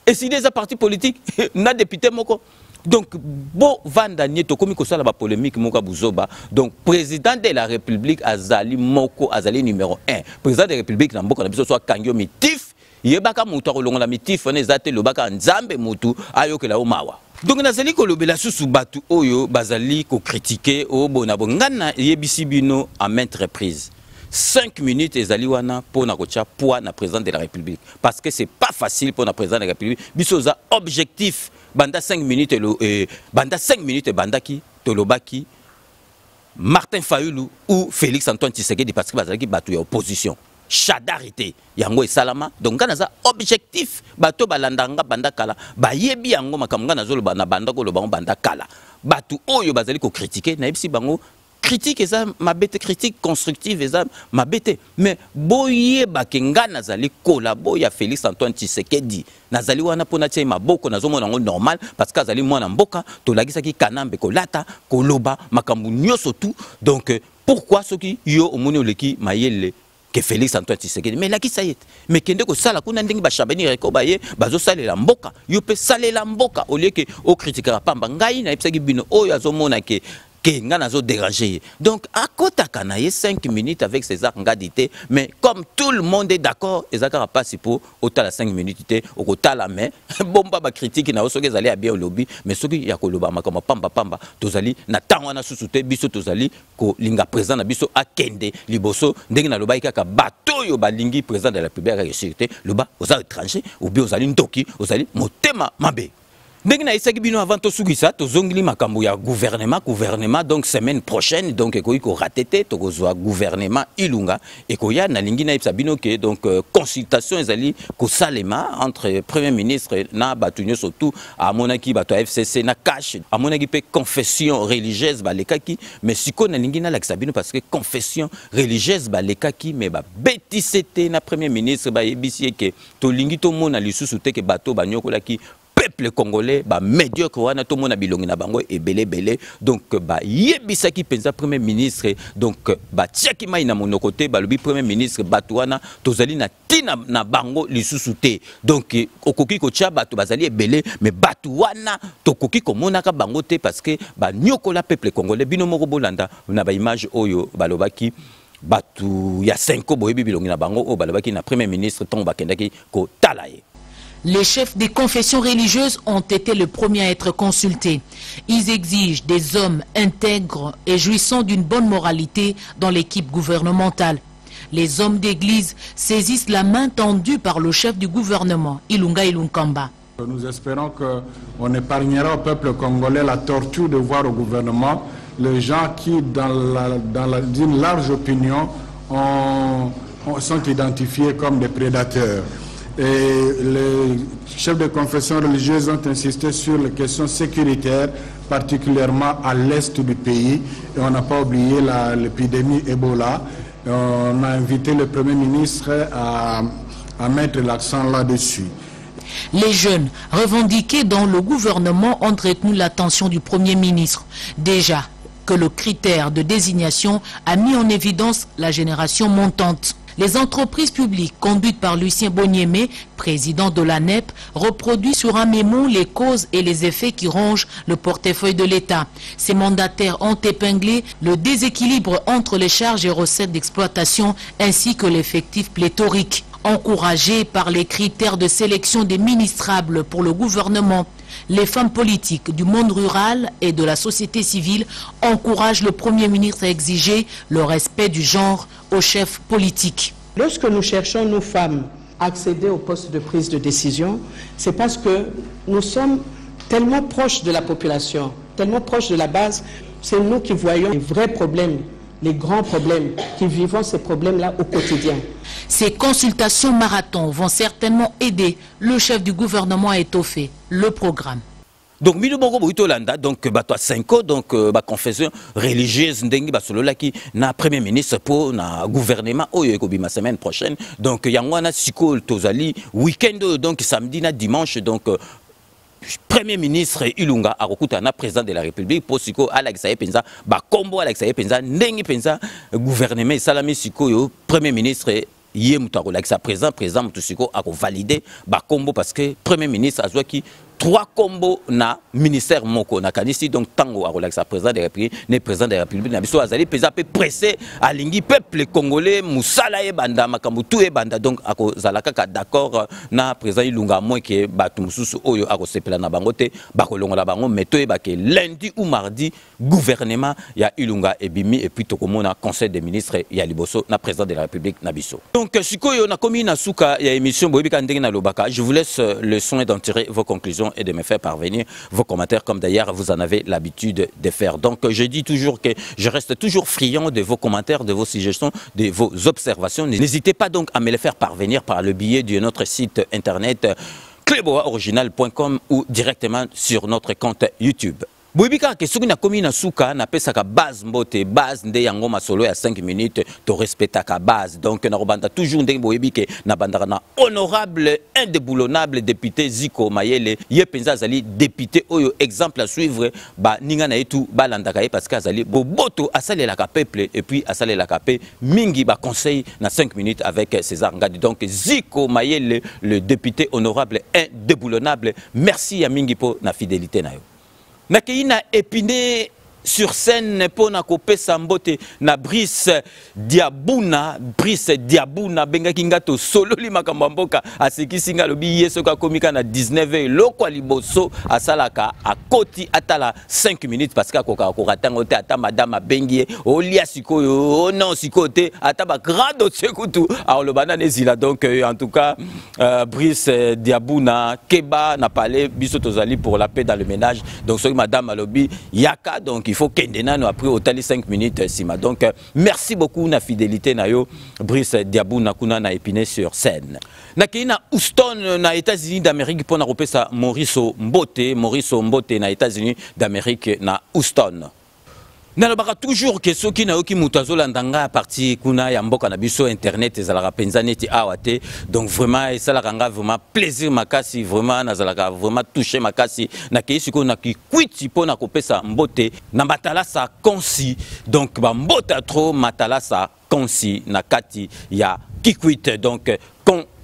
eside za parti politique na député moko. Donc, bon vandanier to komi ko sala ba polémique moka buzoba. Donc, président de la République azali moko azali numéro 1. Président de la République na mboka na biso soit kangyo mitif, yebaka mutu akolonga la mitif ne zate lobaka nzambe mutu ayokela o mawa. Donc nazali ko lobela susu batu oyo bazali ko critiquer o bona bongana yebisi bino à maintes reprises. 5 minutes ezali wana pour na kocha poids na président de la République parce que c'est pas facile pour na président de la République bisoza objectif banda 5 minutes banda 5 minutes bandaki tolobaki Martin Fayulu ou Félix Antoine Tshisekedi parce que bazalaki batu ya opposition chadarité yango esalama donc ngana za objectif bato balandanga banda kala bayebi yango makambo ngana zolo na banda ko lobango banda kala batu oyo bazali ko critiquer na yebisi bango critique eza mabete critique constructive eza mabete mais boye bakenga nazali kolabo ya Félix Antoine Tshisekedi nazali wana pona tia maboko nazomona ngo normal parce que azali mwana mboka tolagisaki kanambe kolata koloba makambu nyoso tout donc pourquoi soki yo omoni oleki mayele que Félix Antoine Tshisekedi mais laki sayet mais kende ko sala kuna ndingi ba shabani reko baye bazo salela mboka yo pe salela mboka au lieu que o critiquera pamba ngai na epsaki bino oyo azomona ke nga nazo déranger. Donc à côté kanaye 5 minutes avec César Ngadité mais comme tout le monde est d'accord ezaka pas si pour autant la 5 minutes té au kota la main bomba ba critique na osoke zali a bien au lobby mais soki ya koloba makama pamba tozali na tango na susute biso tozali ko linga président na biso akende liboso ndenge na loba ikaka bato yo balingi président de la République ya sécurité loba aux étrangers ou bien aux ali ndoki aux ali motema mabe. Ndenge na isaki bino avant to sugisa to zongli makambo ya gouvernement donc semaine prochaine donc ekoyi ko ratete to kozwa gouvernement ilunga ekoya na lingi na ipsa bino ke donc consultation ezali ko salema entre premier ministre na batunyo surtout amonaki bato FCC na cash amonaki pe confession religieuse balekaki mais siko na lingi na lakisa bino parce que confession religieuse balekaki mais ba betisete na premier ministre ba yebisi ke to lingi to mona lisusu te ke bato banyokolaki peuple congolais ba médiocre wana to mona bilongi na bango ebele donc ba yebisaki penza premier ministre donc ba tiaki mai na monoko te ba lobi premier ministre batu wana tozali na tina na bango lisusu te donc okoki ko tia batu bazali ebele mais batu wana tokoki ko monaka bango te parce que ba nyokola peuple congolais bino moko bolanda na ba image oyo balobaki batu ya 5 boyebi bilongi na bango o balobaki na premier ministre ton bakendaki ko talaye. Les chefs des confessions religieuses ont été les premiers à être consultés. Ils exigent des hommes intègres et jouissant d'une bonne moralité dans l'équipe gouvernementale. Les hommes d'église saisissent la main tendue par le chef du gouvernement, Ilunga Ilunkamba. Nous espérons qu'on épargnera au peuple congolais la torture de voir au gouvernement les gens qui, d'une large opinion, sont identifiés comme des prédateurs. Et les chefs de confession religieuse ont insisté sur les questions sécuritaires, particulièrement à l'est du pays. Et on n'a pas oublié l'épidémie Ebola. Et on a invité le Premier ministre à mettre l'accent là-dessus. Les jeunes revendiqués dans le gouvernement ont retenu l'attention du Premier ministre. Déjà que le critère de désignation a mis en évidence la génération montante. Les entreprises publiques conduites par Lucien Boniemé, président de la NEP, reproduisent sur un mémo les causes et les effets qui rongent le portefeuille de l'État. Ces mandataires ont épinglé le déséquilibre entre les charges et recettes d'exploitation ainsi que l'effectif pléthorique. Encouragés par les critères de sélection des ministrables pour le gouvernement, les femmes politiques du monde rural et de la société civile encouragent le Premier ministre à exiger le respect du genre aux chefs politiques. Lorsque nous cherchons, nous femmes, à accéder au poste de prise de décision, c'est parce que nous sommes tellement proches de la population, tellement proches de la base, c'est nous qui voyons les vrais problèmes, les grands problèmes, qui vivons ces problèmes-là au quotidien. Ces consultations marathon vont certainement aider le chef du gouvernement à étoffer le programme. Donc, Milobongo Boutolanda, donc, bato 5 ans, donc, confession religieuse, ndengi basolola qui na premier ministre pour na gouvernement, la semaine prochaine. Donc, yangwana siko tozali, week-end, donc, samedi na dimanche, donc, Premier ministre Ilunga Arokutana, président de la République, pour Siko Alexaye Penza, Combo Alexaye Penza, Nengi Penza, gouvernement Salami Siko, yo, Premier ministre Yemutaro, Alexa président Moutousiko, a validé Combo parce que Premier ministre a qui 3 combos na ministère moko na kanisi donc tango a relaxa président de la République ne président de la République na biso azali pesa pe pressé à lingi peuple congolais musala e banda makambu tout e banda donc ako zalaka ka d'accord na président Ilunga moi que batu mususu oyo ako sepela na bango te bakolongola bango meto e ba ke lundi ou mardi gouvernement ya Ilunga et bimi et puis tokomona conseil des ministres ya liboso na président de la République na biso. Donc sikoyo na komi na suka ya émission boyebika ndenge na lobaka, je vous laisse le soin d'en tirer vos conclusions et de me faire parvenir vos commentaires comme d'ailleurs vous en avez l'habitude de faire. Donc je dis toujours que je reste toujours friand de vos commentaires, de vos suggestions, de vos observations. N'hésitez pas donc à me les faire parvenir par le biais de notre site internet cleboaoriginal.com ou directement sur notre compte YouTube. Boibika ke soki na komi na suka na pesa ka base mbote base nde yango masolo ya 5 minutes to respecta ka base donc na robanda toujours ndenge boibike na bandaka na honorable indéboulonnable député Ziko Mayele ye penza azali député oyo exemple à suivre ba ninga na etu balandaka ye parce que azali boboto asalela ka peuple et puis asalela ka pe mingi ba conseil na 5 minutes avec César Ngadi. Donc Ziko Mayele le député honorable indéboulonnable, merci ya mingi po na fidélité na yo. Nakeina Épinay sur scène pour na kopesa mbote na Brice Diabouna benga kingato solo li makambo mboka asekisinga lobi yeso ka komika na 19h loko liboso asalaka akoti atala 5 minutes parce que akoka koratango te ata madame bengie olia sikoyo non sikote ata ba grand dossier kutu alors le banane zila. Donc en tout cas Brice Diabouna Keba na parlé biso tozali pour la paix dans le ménage. Donc ce madame alobi yaka donc il faut qu'Endenano après au tali 5 minutes sima. Donc merci beaucoup na fidélité na yo Brice Diabouna kuna na Épinay sur scène. Na kina Houston na États-Unis d'Amérique pour na repesa Maurice Mbote na États-Unis d'Amérique na Houston. Nalobaka toujours que ceux qui n'ont qui mutazola ndanga à partir kuna ya mboka na biso internet ezalaka penza neti awate. Donc vraiment et ça la ranga vraiment plaisir makasi vraiment nazalaka vraiment touché makasi na keisi ko na ki kwiti pona kopesa mbote na matalasa konsi. Donc ba mbota trop matalasa konsi na kati ya kikwit. Donc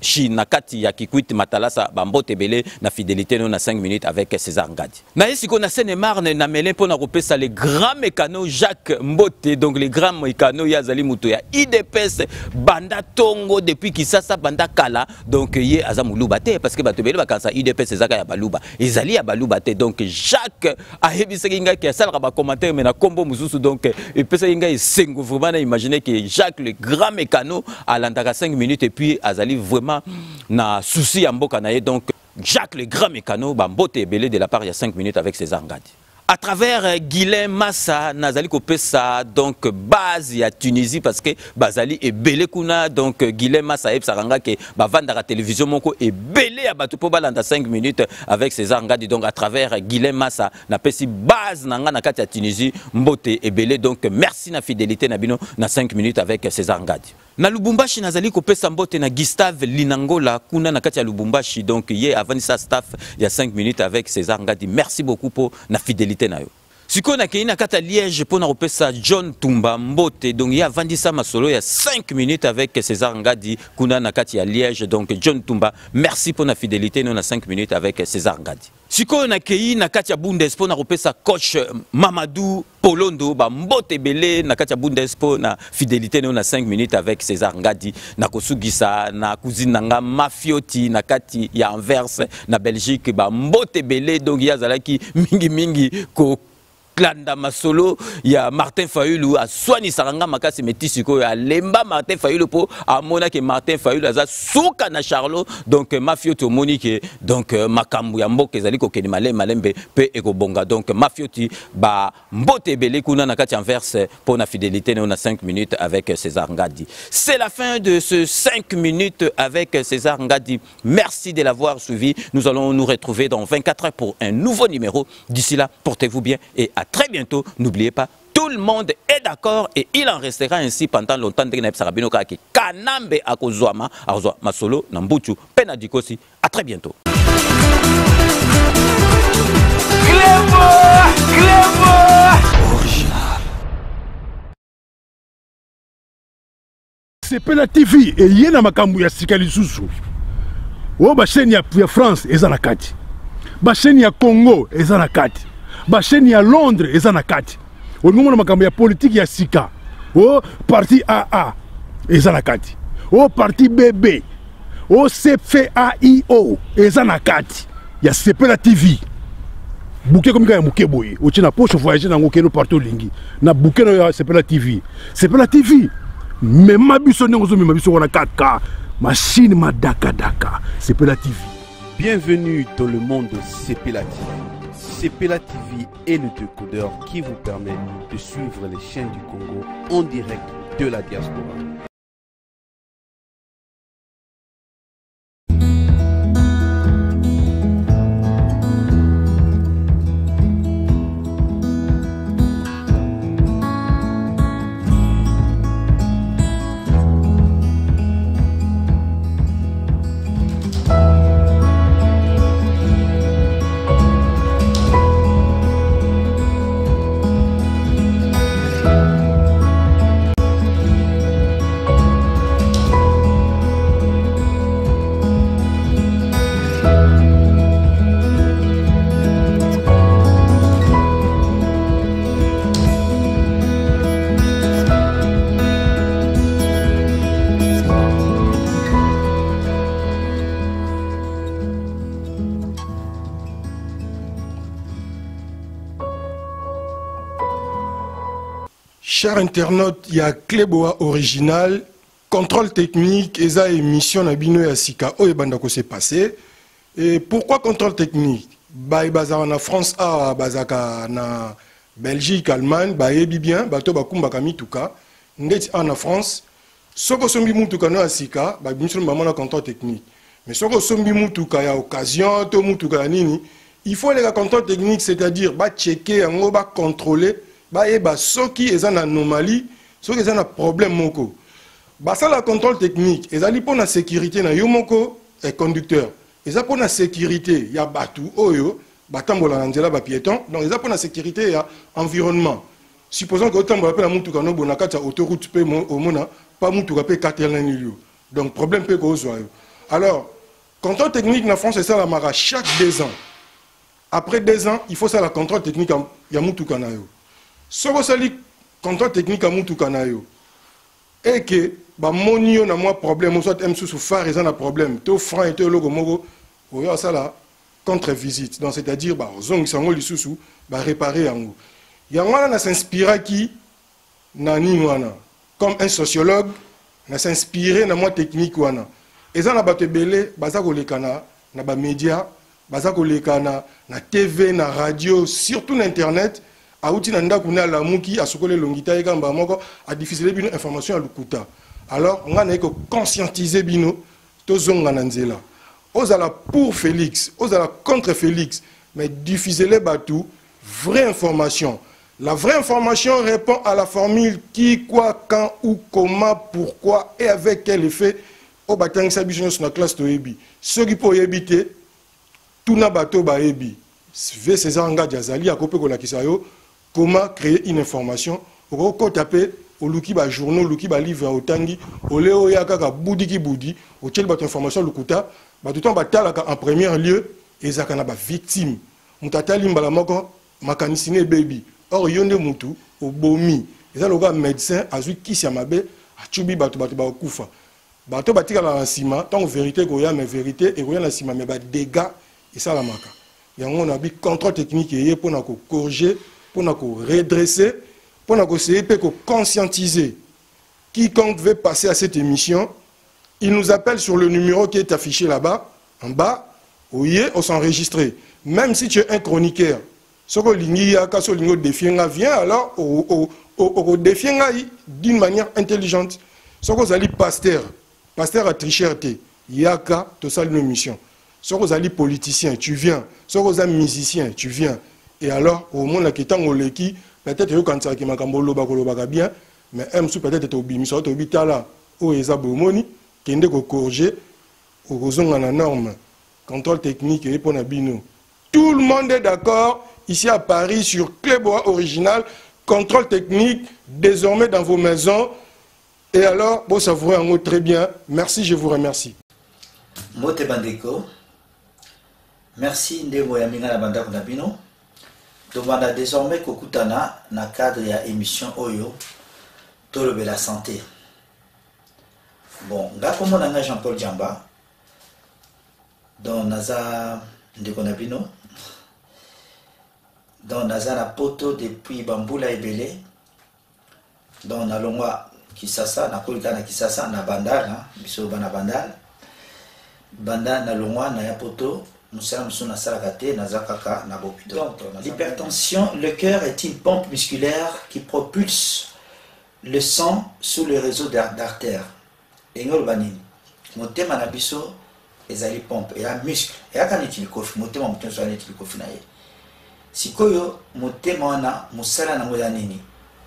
Chi nakati ya kikwit matalasa bambote belé na fidélité non na 5 minutes avec César Ngadi. Na esiko na Seine-et-Marne na melé pona kopesa les grands mécanos Jacques Mbote. Donc les grands mécanos yazali muto ya IDPS banda tongo depuis Kisasa banda kala. Donc yé azamuluba te parce que bato belé bakansa IDPS ezaka ya baluba ezali ya baluba te. Donc Jacques a hebisenga ki asala ba commentaire mais na kombo mususu. Donc et pesa inga esengo vraiment na imaginer que Jacques le grand mécano à l'andaka 5 minutes et puis azali vraiment na souci ya mboka na ye. Donc Jacques le grand mécano bambote belé de la part il y a 5 minutes avec César Ngadi. à travers Guilhem Massa nazali kopesa donc base ya Tunisie parce que bazali ebele kuna donc Guilhem Massa ebsaranga ke bavanda la télévision moko ebele ya bato po balanda 5 minutes avec César Ngadi donc à travers Guilhem Massa na pesi base nanga na kati ya Tunisie mbote ebele donc merci na fidélité na bino na 5 minutes avec César Ngadi. Na Lubumbashi nazali kopesa mbote na Gustave Linangola kuna na kati ya Lubumbashi donc ye avant sa staff il y a 5 minutes avec César Ngadi. Merci beaucoup pour na fidélité na yo. Siko na kei na kati ya Liège pour na kopesa John Tumba mbote donc ye avant sa masolo il y a 5 minutes avec César Ngadi kuna na kati ya Liège donc John Tumba merci pour na fidélité na 5 minutes avec César Ngadi. Siko na kei na kati ya Bundes pour na kopesa coach Mamadou Polondo ba mbote belé na kati ya Bundes pour na fidélité na 5 minutes avec César Ngadi na kosugisa na cousine nanga Mafioti na kati ya Anvers na Belgique ba mbote belé donc ya zalaki mingi ko Klanda masolo ya Martin Fayulu a soigné saranga makasi metisiko ya lemba Martin Fayulu po amona ke Martin Fayulu aza suka na Charlot donc Mafioti Monique donc makambu ya mboke ezali ko keni malembe pe ekobonga donc Mafioti ba mbote belé kuna na kati Anvers pour na fidélité na 5 minutes avec César Ngadi. C'est la fin de ce 5 minutes avec César Ngadi. Merci de l'avoir suivi. Nous allons nous retrouver dans 24 heures pour un nouveau numéro. D'ici là, portez-vous bien et à très bientôt. N'oubliez pas, tout le monde est d'accord et il en restera ainsi pendant longtemps. Kanambe akozwama arozwa masolo nambuchu penadikosi. À très bientôt. C'est la TV et yena makambu ya sikali susu. O ba chaîne ya France eza na kati. Ba chaîne ya Congo eza na kati. Ba chaîne ya Londres eza na kati. O ngomona makambu ya politique ya sika. O parti AA eza na kati. O parti BB. O CFAIO eza na kati. Ya la TV. Bouquet comme ya muke boye. O tina poche voyager na ngokeno partout lingi. Na bouquet na ya la TV. La TV. Mais ma biso n'engozo mais ma biso on a 4K machine ma daka c'est la TV. Bienvenue dans le monde de CPLA TV. CPLA TV est le décodeur qui vous permet de suivre les chaînes du Congo en direct de la diaspora. Chers internautes, il y a Cléboa original, contrôle technique, et ça émission na bino ya sika o ebanda ko s'est passé. Et pourquoi contrôle technique? Ba bazar na France a bazaka na Belgique, Allemagne, ba ebi bien, bato bakumba kamituka, ndeti en France, soko sombi mutuka na sika, ba bimisho maman na contrôle technique. Mais soko sombi mutuka ya occasion, to mutuka nini, il faut les contrôle technique, c'est-à-dire ba checker, ngo ba contrôler. Ba eba soki eza na anomalie soki eza na problème moko ba ça la contrôle technique ezali pour la sécurité na yo moko et conducteur eza pour la sécurité ya batu oyo batambola na nzela ba piéton donc eza pour la sécurité ya environnement supposons que otambola pe na mutuka no bona kata autoroute pe omona pas mutuka pe katel nilio donc problème pe ko zo. Alors contrôle technique na France c'est ça la mara chaque 2 ans. Après 2 ans il faut ça la contrôle technique ya mutuka na yo. Soko sali contrôle technique à mutuka na yo et que ba monio na moi problème soit m sous phare ils ont un problème to franc et to logo moko oyo ça là contre visite donc c'est-à-dire ba zong sango li susu ba réparer yango yango na s'inspira qui na ni wana comme un sociologue na s'inspirer na moi technique wana et ça na ba te belé ba za ko lekana na ba média baza koleka na TV na radio surtout na internet auti na ndako na lamuki asokole longita ekamba moko a diffuser bino information à lukuta. Alors on a ko conscientiser bino tozonga na nzela ozala pour Félix ozala contre Félix mais diffuser les bateaux vraie information. La vraie information répond à la formule qui, quoi, quand, où, comment, pourquoi et avec quel effet au batang sabition sur la classe de Ebi. Ceux qui peuvent éviter tout na bateau ba Ebi. V César Nga Diazali a copé la kisayo comment créer une information. Au ko taper au luki ba journaux, luki ba livre au tangi, au leo ya kaka boudi ki boudi, au tel bat information lukuta, ba tout temps batala en premier lieu et zakana ba victime. Mutata limbala moko makanisine baby. Or, yonde mutu, au bomi. Et ça, le médecin, a vu qui s'y mabe, a tubi bato koufa. Bato batika la sima, tant vérité, goya, mais vérité, et goya la sima, mais dégâts, et ça la maka. Et on a vu contrôle technique, et pour nous corriger, pour nous redresser, pour nous essayer de conscientiser. Quiconque veut passer à cette émission, il nous appelle sur le numéro qui est affiché là-bas, en bas, on s'enregistrer. Même si tu es un chroniqueur, ce que l'Ingo défient vient alors au défient d'une manière intelligente. Ce que vous allez pasteur à tricherté, yaka, tout ça une mission. Ce que vous allez politicien, tu viens. Ce que vous allez musicien, tu viens. Et alors, au monde qui est en Oleki, peut-être que quand ça qui m'a bien, mais peut-être au bimi, soit au bitala, au ezabomoni, qui est corriger, au zone en norme, contrôle technique et pour nabino. Tout le monde est d'accord. Ici à Paris, sur Clébois Original, contrôle technique, désormais dans vos maisons. Et alors, bon, ça vous rend très bien. Merci, je vous remercie. Mote Bandeko, merci Ndebo Yaminga na Banda Kunabino. Tomanda désormais Kokutana, na cadre ya émission Oyo, Tolobe la santé. Bon, là, comme on a Jean-Paul Djamba, dans Naza Ndeko Nabino, dans Nazana Poto depuis Bamboula et Belé, dans Nalongwa Kisasa, Nakolika na Kisasa, na Bandal, biso bana Bandal, Bandal Nalongwa na Yapoto, Moussa Moussona Salakate, Nazakaka, Nabopito. L'hypertension, le cœur est une pompe musculaire qui propulse le sang sous le réseau d'artères. Engol Banini, Motema Nabiso, ezali pompe, et un muscle, et un canitili kofi, Motema Mouton soit nitili kofi naye. Sikoyo motema wana musala na ngoya nini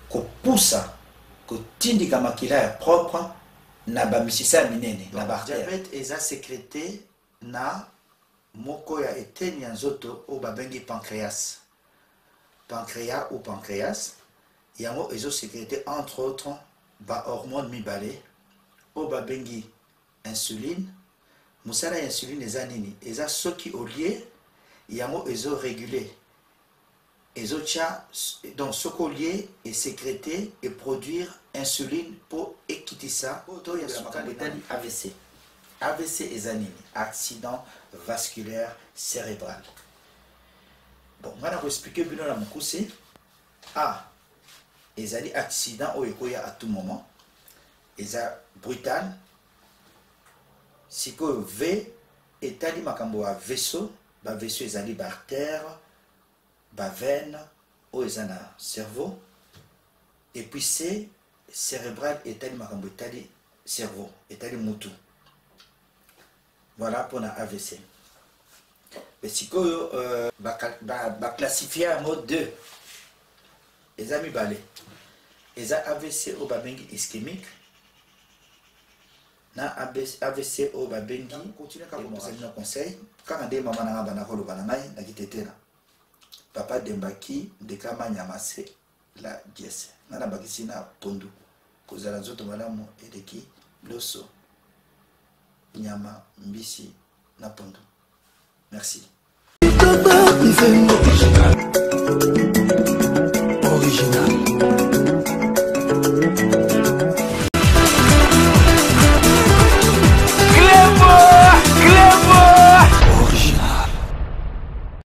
ko poussa ko tindika makila ya propre na ba misisa minene na ba diabète eza sécrété na moko ya eteni nzoto o babengi pancréas ou pancréas yango ezo sécrété entre autres ba hormone mibale o babengi insuline musala ya insuline eza nini eza soki au lieu yango ezo réguler donc ce collier est sécrété et produire insuline pour équiter ça. AVC. AVC est un accident vasculaire cérébral. Bon, on va expliquer bien la moukousé. A. Les accidents au écoya à tout moment. Les brutal. Si que V est allé makambo à vaisseau, ba vaisseau est allé artère. Ba veine, au cerveau, et puis c'est cérébral et tel makambo et cerveau, et tel moutou. Voilà pour la AVC. Mais si que classifier en mode 2, les amis balés, les AVC au babengi ischémique, na AVC au babengi, continue à vous conseil, quand on dit maman n'a pas de bananaï, n'a quitté là. Papa Dembaki de Kama Nyamase la dièse. Nana bakisina pondu. Kozala zoto malamu edeki loso. Nyama mbisi na pondu. Merci.